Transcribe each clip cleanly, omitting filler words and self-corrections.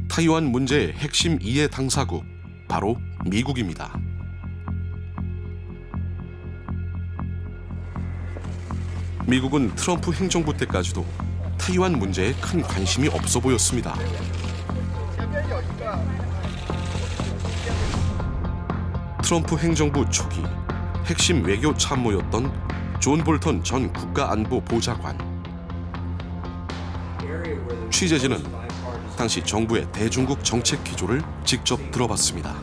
타이완 문제의 핵심 이해 당사국, 바로 미국입니다. 미국은 트럼프 행정부 때까지도 타이완 문제에 큰 관심이 없어 보였습니다. 트럼프 행정부 초기 핵심 외교 참모였던 존 볼턴 전 국가안보 보좌관. 취재진은 당시 정부의 대중국 정책 기조를 직접 들어봤습니다.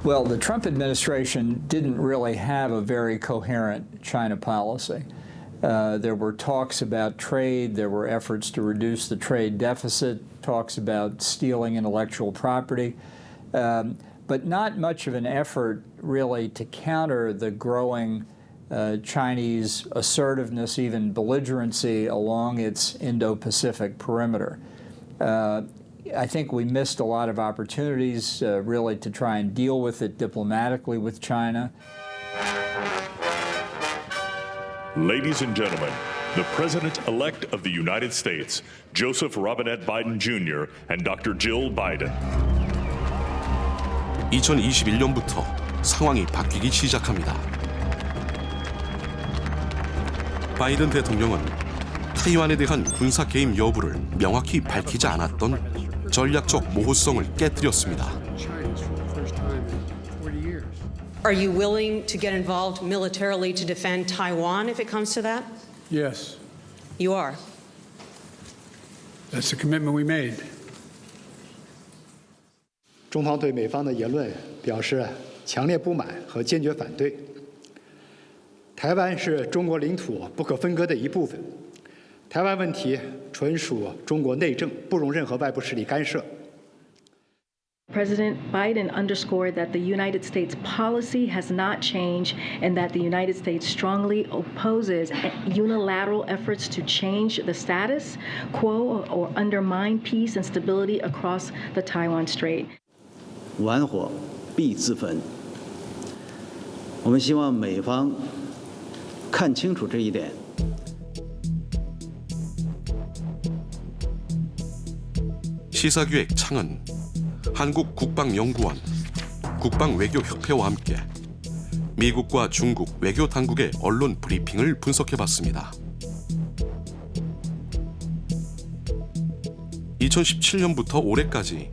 Well, the Trump administration didn't really have a very coherent China policy. There were talks about trade, there were efforts to reduce the trade deficit, talks about stealing intellectual property, but not much of an effort really to counter the growing Chinese assertiveness, even belligerency along its Indo-Pacific perimeter. I think we missed a lot of opportunities really to try and deal with it diplomatically with China. Ladies and gentlemen, the President-elect of the United States, Joseph Robinette Biden Jr. and Dr. Jill Biden. 2021년부터 상황이 바뀌기 시작합니다. 바이든 대통령은 타이완에 대한 군사 개입 여부를 명확히 밝히지 않았던 전략적 모호성을 깨뜨렸습니다. Are you willing to get involved militarily to defend Taiwan if it comes to that? Yes. You are. That's the commitment we made. 中方对美方的言论表示强烈不满和坚决反对。台湾是中国领土不可分割的一部分。台湾问题纯属中国内政，不容任何外部势力干涉。 President Biden underscored that the United States policy has not changed and that the United States strongly opposes unilateral efforts to change the status quo or undermine peace and stability across the Taiwan Strait. 玩火必自焚。我们希望美方看清楚这一点。 시사기획 창은 한국국방연구원, 국방외교협회와 함께 미국과 중국 외교 당국의 언론 브리핑을 분석해봤습니다. 2017년부터 올해까지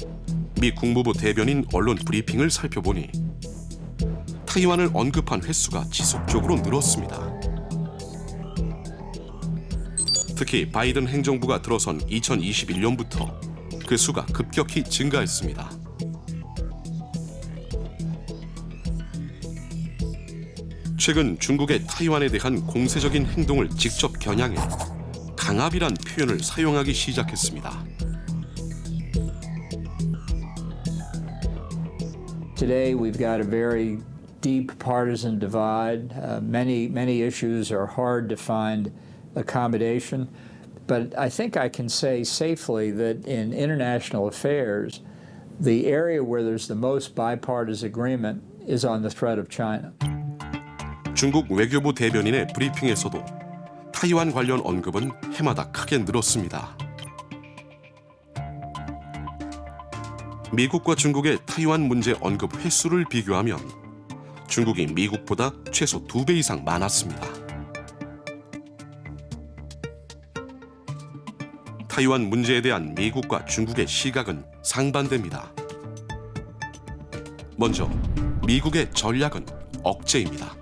미 국무부 대변인 언론 브리핑을 살펴보니 타이완을 언급한 횟수가 지속적으로 늘었습니다. 특히 바이든 행정부가 들어선 2021년부터 그 수가 급격히 증가했습니다. 최근 중국의 타이완에 대한 공세적인 행동을 직접 겨냥해 강압이란 표현을 사용하기 시작했습니다. Today we've got a very deep partisan divide. Many issues are hard to find accommodation. But I think I can say safely that in international affairs, the area where there's the most bipartisan agreement is on the threat of China. 중국 외교부 대변인의 브리핑에서도 타이완 관련 언급은 해마다 크게 늘었습니다. 미국과 중국의 타이완 문제 언급 횟수를 비교하면 중국이 미국보다 최소 2배 이상 많았습니다. 타이완 문제에 대한 미국과 중국의 시각은 상반됩니다. 먼저 미국의 전략은 억제입니다.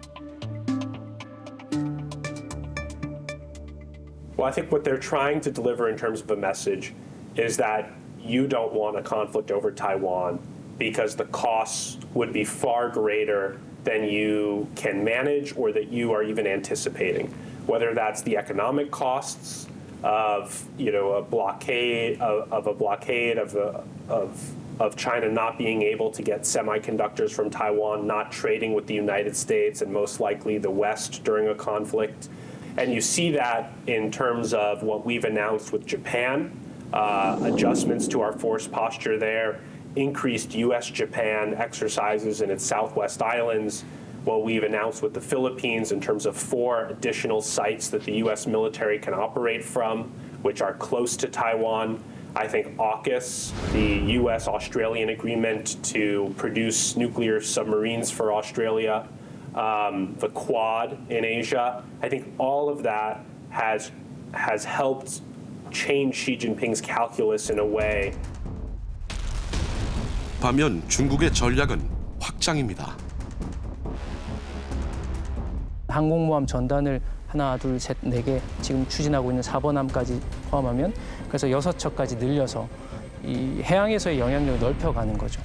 Well, I think what they're trying to deliver in terms of a message is that you don't want a conflict over Taiwan because the costs would be far greater than you can manage or that you are even anticipating. Whether that's the economic costs of a blockade of China not being able to get semiconductors from Taiwan, not trading with the United States and most likely the West during a conflict. And you see that in terms of what we've announced with Japan, adjustments to our force posture there, increased U.S.-Japan exercises in its Southwest Islands, what we've announced with the Philippines in terms of 4 additional sites that the U.S. military can operate from which are close to Taiwan. I think AUKUS, the U.S.-Australian agreement to produce nuclear submarines for Australia, the Quad in Asia, I think all of that has helped change Xi Jinping's calculus in a way. 반면 중국의 전략은 확장입니다. 항공모함 전단을 하나, 둘, 셋, 네 개 지금 추진하고 있는 4번함까지 포함하면 그래서 6척까지 늘려서 이 해양에서의 영향력을 넓혀가는 거죠.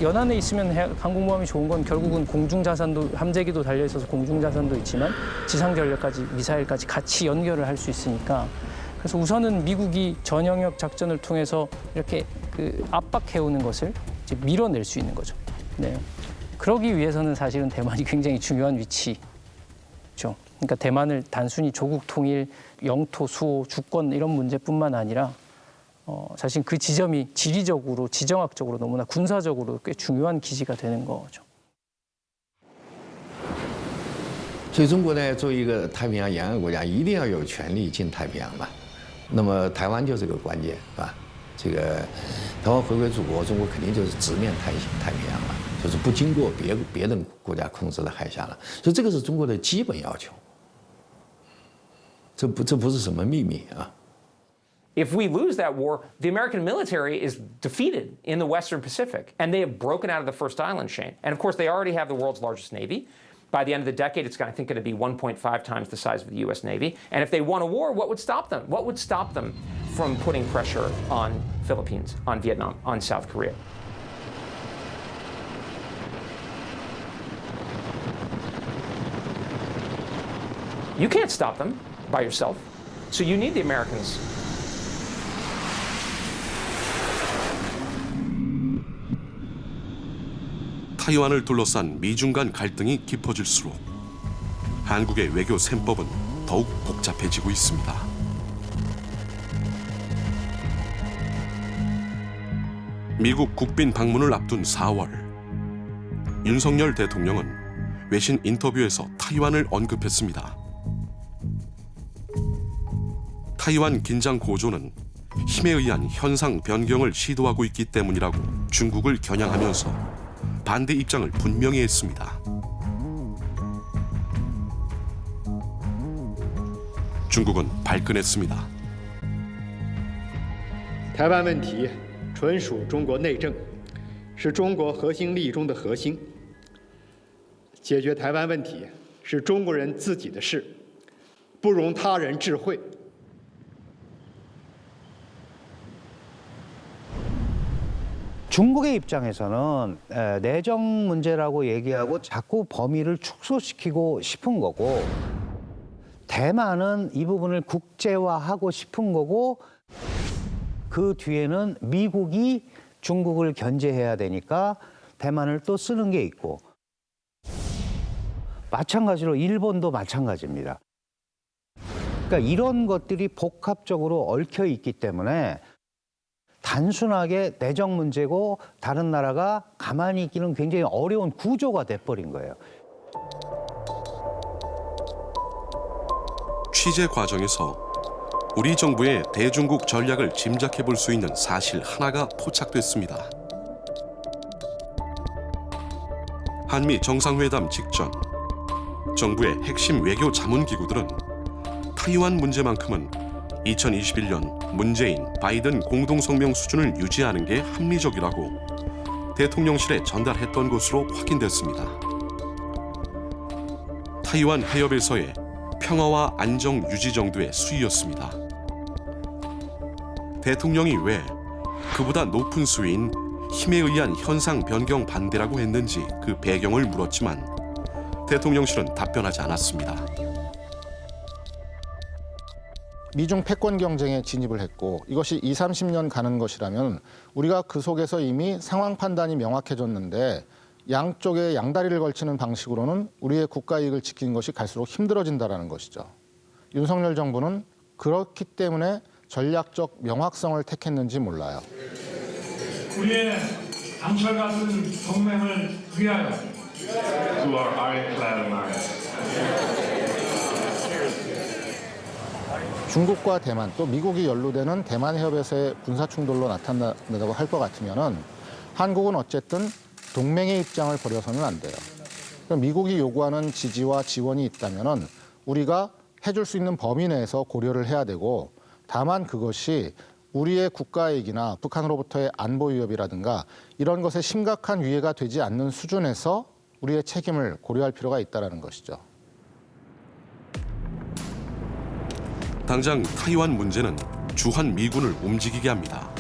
연안에 있으면 항공모함이 좋은 건 결국은 공중자산도 함재기도 달려 있어서 공중자산도 있지만 지상전력까지 미사일까지 같이 연결을 할 수 있으니까 그래서 우선은 미국이 전영역 작전을 통해서 이렇게 압박해오는 것을 이제 밀어낼 수 있는 거죠. 네. 그러기 위해서는 사실은 대만이 굉장히 중요한 위치죠. 그러니까 대만을 단순히 조국 통일, 영토 수호, 주권 이런 문제뿐만 아니라 사실 그 지점이 지리적으로, 지정학적으로 너무나 군사적으로 꽤 중요한 기지가 되는 거죠. 所以中国呢，作为一个太平洋沿岸国家，一定要有权利进太平洋嘛。那么台湾就是个关键，是吧？这个台湾回归祖国，中国肯定就是直面太平洋了，就是不经过别的国家控制的海峡了。所以这个是中国的基本要求。这不是什么秘密啊。 If we lose that war, the American military is defeated in the Western Pacific, and they have broken out of the first island chain. And of course, they already have the world's largest navy. By the end of the decade, it's, I think, going to be 1.5 times the size of the U.S. Navy. And if they won a war, what would stop them? What would stop them from putting pressure on Philippines, on Vietnam, on South Korea? You can't stop them by yourself. So you need the Americans. 타이완을 둘러싼 미중 간 갈등이 깊어질수록 한국의 외교 셈법은 더욱 복잡해지고 있습니다. 미국 국빈 방문을 앞둔 4월, 윤석열 대통령은 외신 인터뷰에서 타이완을 언급했습니다. 타이완 긴장 고조는 힘에 의한 현상 변경을 시도하고 있기 때문이라고 중국을 겨냥하면서 반대 입장을 분명히 했습니다. 중국은 발끈했습니다. 台湾问题纯属中国内政，是中国核心利益中的核心。解决台湾问题是中国人自己的事，不容他人智慧。 중국의 입장에서는 내정 문제라고 얘기하고 자꾸 범위를 축소시키고 싶은 거고 대만은 이 부분을 국제화하고 싶은 거고 그 뒤에는 미국이 중국을 견제해야 되니까 대만을 또 쓰는 게 있고 마찬가지로 일본도 마찬가지입니다. 그러니까 이런 것들이 복합적으로 얽혀 있기 때문에 단순하게 내정 문제고 다른 나라가 가만히 있기는 굉장히 어려운 구조가 돼버린 거예요. 취재 과정에서 우리 정부의 대중국 전략을 짐작해 볼 수 있는 사실 하나가 포착됐습니다. 한미 정상회담 직전 정부의 핵심 외교 자문기구들은 타이완 문제만큼은 2021년 문재인, 바이든 공동성명 수준을 유지하는 게 합리적이라고 대통령실에 전달했던 것으로 확인됐습니다. 타이완 해협에서의 평화와 안정 유지 정도의 수위였습니다. 대통령이 왜 그보다 높은 수위인 힘에 의한 현상 변경 반대라고 했는지 그 배경을 물었지만 대통령실은 답변하지 않았습니다. 미중 패권 경쟁에 진입을 했고 이것이 20, 30년 가는 것이라면 우리가 그 속에서 이미 상황 판단이 명확해졌는데 양쪽에 양다리를 걸치는 방식으로는 우리의 국가 이익을 지키는 것이 갈수록 힘들어진다는 것이죠. 윤석열 정부는 그렇기 때문에 전략적 명확성을 택했는지 몰라요. 우리의 강철 같은 동맹을 위하여 To our ironclad alliance. 중국과 대만 또 미국이 연루되는 대만 해협에서의 군사 충돌로 나타난다고 할 것 같으면은 한국은 어쨌든 동맹의 입장을 버려서는 안 돼요. 그럼 미국이 요구하는 지지와 지원이 있다면은 우리가 해줄 수 있는 범위 내에서 고려를 해야 되고, 다만 그것이 우리의 국가이익이나 북한으로부터의 안보 위협이라든가 이런 것에 심각한 위해가 되지 않는 수준에서 우리의 책임을 고려할 필요가 있다는 것이죠. 당장 타이완 문제는 주한 미군을 움직이게 합니다.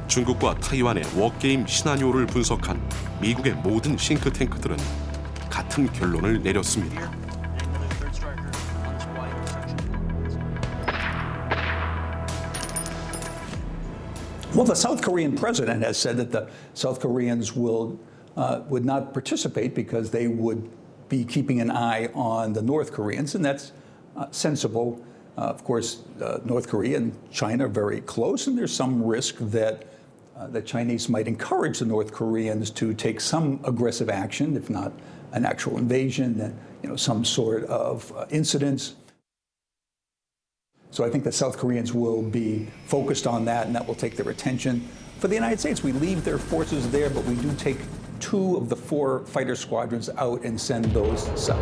중국과 타이완의 워게임 시나리오를 분석한 미국의 모든 싱크탱크들은 같은 결론을 내렸습니다. Well, the South Korean president has said that the South Koreans would not participate because they would be keeping an eye on the North Koreans, and that's sensible. Of course, North Korea and China are very close, and there's some risk that the Chinese might encourage the North Koreans to take some aggressive action, if not an actual invasion, then some sort of incidents. So I think the South Koreans will be focused on that, and that will take their attention. For the United States, we leave their forces there, but we do take 2 of the 4 fighter squadrons out and send those south.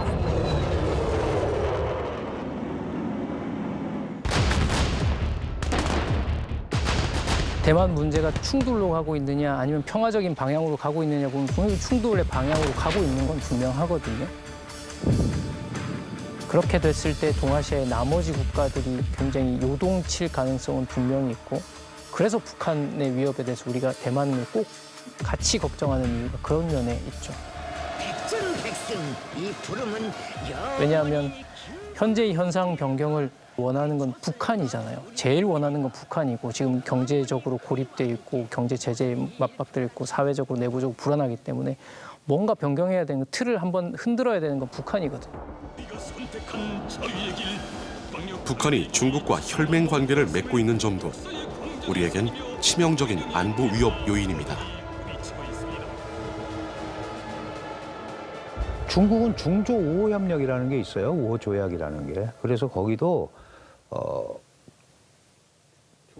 대만 문제가 충돌로 가고 있느냐 아니면 평화적인 방향으로 가고 있느냐 보면 분명히 충돌의 방향으로 가고 있는 건 분명하거든요. 그렇게 됐을 때 동아시아의 나머지 국가들이 굉장히 요동칠 가능성은 분명히 있고, 그래서 북한의 위협에 대해서 우리가 대만을 꼭 같이 걱정하는 이유가 그런 면에 있죠. 왜냐하면 현재의 현상 변경을 원하는 건 북한이잖아요. 제일 원하는 건 북한이고, 지금 경제적으로 고립돼 있고 경제 제재에 맞박돼 있고 사회적으로 내부적으로 불안하기 때문에 뭔가 변경해야 되는 틀을 한번 흔들어야 되는 건 북한이거든요. 북한이 중국과 혈맹 관계를 맺고 있는 점도 우리에겐 치명적인 안보 위협 요인입니다. 중국은 중조 5호 협력이라는 게 있어요. 5호 조약이라는 게. 그래서 거기도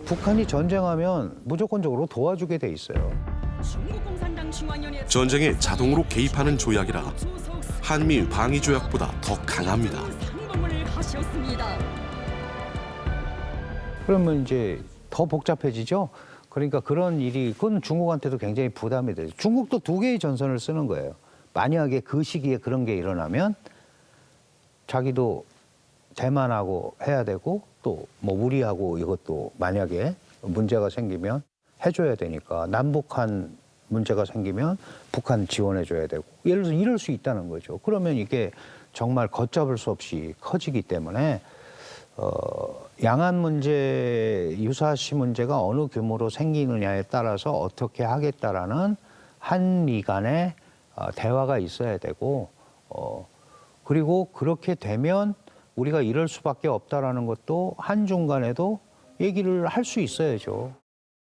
북한이 전쟁하면 무조건적으로 도와주게 돼 있어요. 전쟁에 자동으로 개입하는 조약이라 한미 방위 조약보다 더 강합니다. 그러면 이제 더 복잡해지죠. 그러니까 그런 일이 그건 중국한테도 굉장히 부담이 되죠. 중국도 2개의 전선을 쓰는 거예요. 만약에 그 시기에 그런 게 일어나면 자기도 대만하고 해야 되고 또 뭐 우리하고 이것도 만약에 문제가 생기면 해줘야 되니까, 남북한 문제가 생기면 북한 지원해줘야 되고, 예를 들어서 이럴 수 있다는 거죠. 그러면 이게 정말 걷잡을 수 없이 커지기 때문에 양안 문제, 유사시 문제가 어느 규모로 생기느냐에 따라서 어떻게 하겠다라는 한미 간의 대화가 있어야 되고, 그리고 그렇게 되면 우리가 이럴 수밖에 없다라는 것도 한중 간에도 얘기를 할 수 있어야죠.